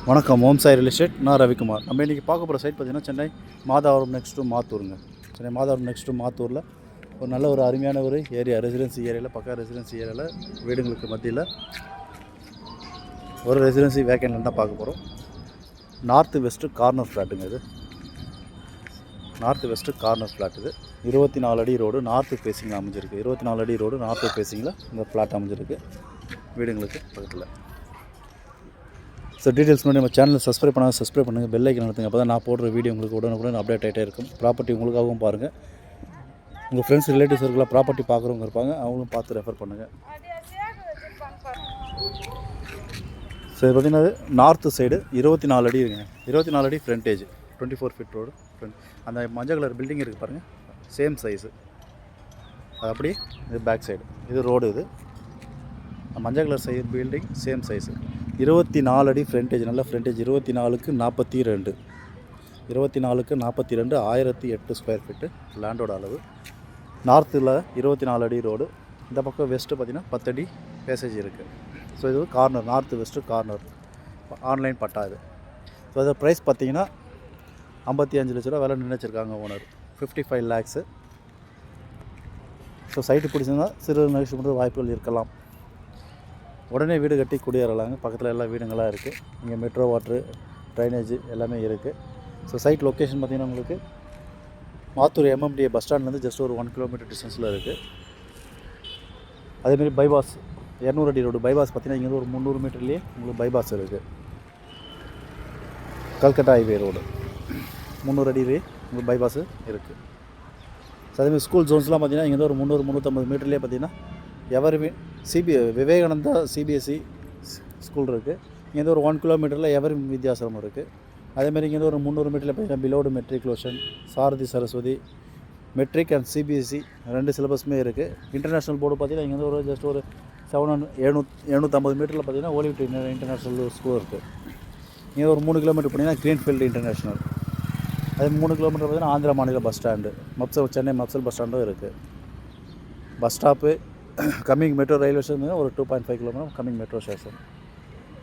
வணக்கம். Om Sai real estate. நான் ரவிக்குமார். நம்ம இன்றைக்கி பார்க்க போகிற சைட் பார்த்திங்கன்னா சென்னை மாதவரம் நெக்ஸ்ட் டு மாத்தூருங்க. சென்னை மாதவரம் நெக்ஸ்ட் டு மாத்தூரில் ஒரு நல்ல ஒரு அருமையான ஒரு ஏரியா, ரெசிடென்சி ஏரியாவில், பக்கா ரெசிடென்சி ஏரியாவில் வீடுங்களுக்கு மத்தியில் ஒரு ரெசிடென்சி வேக்கன்ட் தான் பார்க்க போகிறோம். நார்த்து வெஸ்ட்டு கார்னர் ஃப்ளாட்டுங்க. இது நார்த்து வெஸ்ட்டு கார்னர் ஃப்ளாட். இது 24 அடி ரோடு நார்த்து ஃபேஸிங்கில் அமைஞ்சிருக்கு. 24 அடி ரோடு நார்த்து ஃபேஸிங்கில் இந்த ஃப்ளாட் அமைஞ்சிருக்கு வீடுங்களுக்கு பக்கத்தில். ஸோ டீட்டெயில்ஸ் முன்னாடி நம்ம சேனலில் சப்ஸ்கிரைப் பண்ணுங்கள், பெல் ஐக்கன் அழுத்துங்க. அப்போ தான் நான் போடுற வீடியோ உங்களுக்கு உடனுக்குடன் அப்டேட் ஆகிட்டே இருக்கும். ப்ராப்பர்ட்டி உங்களுக்காகவும் பாருங்கள், உங்கள் ஃப்ரெண்ட்ஸ் ரிலேட்டிவ்ஸ் இருக்கலாம் ப்ராப்பர்ட்டி பார்க்குறவங்க இருப்பாங்க, அவங்களும் பார்த்து ரெஃபர் பண்ணுங்கள். ஸோ இது பார்த்திங்கன்னா நார்த்து சைடு 24 அடி இருக்குங்க. 24 அடி ஃப்ரண்டேஜ், 24 ஃபீட் ரோடு ஃப்ரண்ட். அந்த மஞ்சள் கலர் பில்டிங் இருக்குது பாருங்கள், சேம் சைஸு. அது அப்படியே இது பேக் சைடு, இது ரோடு. இது மஞ்சள் colour side building same size. 24 அடி ஃப்ரண்டேஜ், நல்ல ஃப்ரண்டேஜ். 24க்கு 42, 24க்கு 42, 1008 ஸ்கொயர் ஃபீட்டு லேண்டோட அளவு. நார்த்தில் 24 அடி ரோடு. இந்த பக்கம் வெஸ்ட்டு பார்த்திங்கன்னா 10 அடி பேசேஜ் இருக்குது. ஸோ இது corner, north west corner, online patta இது. ஸோ அது ப்ரைஸ் பார்த்திங்கன்னா 55 லட்ச ரூபா விலை நிர்ணயிச்சிருக்காங்க ஓனர், 55 லேக்ஸு. ஸோ சைட்டு பிடிச்சிருந்தா சிறு நிகழ்ச்சி பண்ணுறது வாய்ப்புகள் இருக்கலாம். உடனே வீடு கட்டி குடியேறலாங்க. பக்கத்தில் எல்லா வீடுங்களாக இருக்குது. இங்கே மெட்ரோ வாட்ரு, ட்ரைனேஜ் எல்லாமே இருக்குது. ஸோ சைட் லொக்கேஷன் பார்த்திங்கன்னா உங்களுக்கு மாத்தூர் MMDA பஸ் ஸ்டாண்ட்லேருந்து ஜஸ்ட் ஒரு 1 கிலோமீட்டர் டிஸ்டன்ஸில் இருக்குது. அதேமாரி பைபாஸ் 200 அடி ரோடு. பைபாஸ் பார்த்திங்கன்னா இங்கே ஒரு 300 மீட்டர்லேயே உங்களுக்கு பைபாஸ் இருக்குது. கல்கட்டா ஹைவே ரோடு 300 அடியிலே உங்களுக்கு பைபாஸு இருக்குது. ஸோ அதேமாதிரி ஸ்கூல் ஜோன்ஸ்லாம் பார்த்திங்கன்னா இங்கே ஒரு 300-350 மீட்டர்லேயே பார்த்திங்கன்னா எவர்வின் விவேகானந்தா CBSE ஸ்கூல் இருக்குது. இங்கேருந்து ஒரு 1 கிலோமீட்டரில் எவர்வின் வித்யாசிரமம் இருக்குது. அதேமாதிரி இங்கேருந்து ஒரு 300 மீட்டரில் பார்த்தீங்கன்னா பிலோடு matriculation, Sarathi Saraswathi, matric and CBSE 2 சிலபஸுமே இருக்குது. இன்டர்நேஷ்னல் போர்டு பார்த்திங்கன்னா இங்கேருந்து ஒரு ஜஸ்ட் ஒரு 750 மீட்டரில் பார்த்திங்கன்னா ஓலிவிட் இன்டர்நேஷ்னல் ஸ்கூல் இருக்குது. இங்கே ஒரு 3 கிலோமீட்டர் போனீங்கன்னா க்ரீன்ஃபீல்டு இன்டர்நேஷ்னல். அதே 3 கிலோமீட்டர் பார்த்திங்கன்னா ஆந்திரா மாநில bus stand, Chennai mofussil bus ஸ்டாண்டும் இருக்குது. Bus stop coming metro railway station ஒரு 2.5 kilometre coming metro station.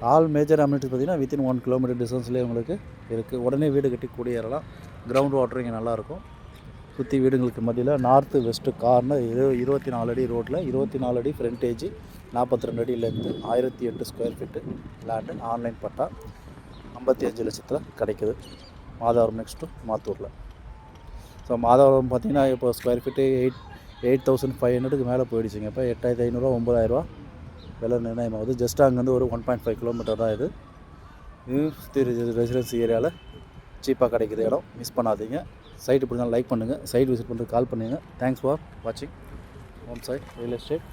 All major amenities பார்த்திங்கன்னா வித்தின் 1 கிலோமீட்டர் டிஸ்டன்ஸ்லேயே உங்களுக்கு இருக்குது. உடனே வீடு கட்டி குடியேறலாம். கிரவுண்ட் வாட்டர் இங்கே நல்லாயிருக்கும். சுற்றி வீடுங்களுக்கு மத்தியில் நார்த்து வெஸ்ட்டு கார்னர் 24 அடி ரோட்டில் 24 அடி ஃப்ரண்டேஜ், 42 அடி length, 1008 square feet land, online patta 55 லட்சத்தில் கிடைக்குது. மாதவரம் நெக்ஸ்ட்டு மாத்தூரில். ஸோ மாதவரம் பார்த்திங்கன்னா இப்போ ஸ்கொயர் ஃபீட்டு 8,500க்கு மேலே போயிடுச்சுங்க. இப்போ 8,500, 9,000 விலை நிர்ணயமாகுது. ஜஸ்ட் அங்கேருந்து ஒரு 1.5 கிலோமீட்டர் தான் இது. ரெசிடென்சி ஏரியாவில் சீப்பாக கிடைக்கிது இடம். மிஸ் பண்ணாதீங்க. சைட்டு பிடிச்சா லைக் பண்ணுங்கள், சைட் விசிட் பண்ணுறது கால் பண்ணுங்கள். தேங்க்ஸ் ஃபார் வாட்சிங் ஓம் சாய் ரியல் எஸ்டேட்.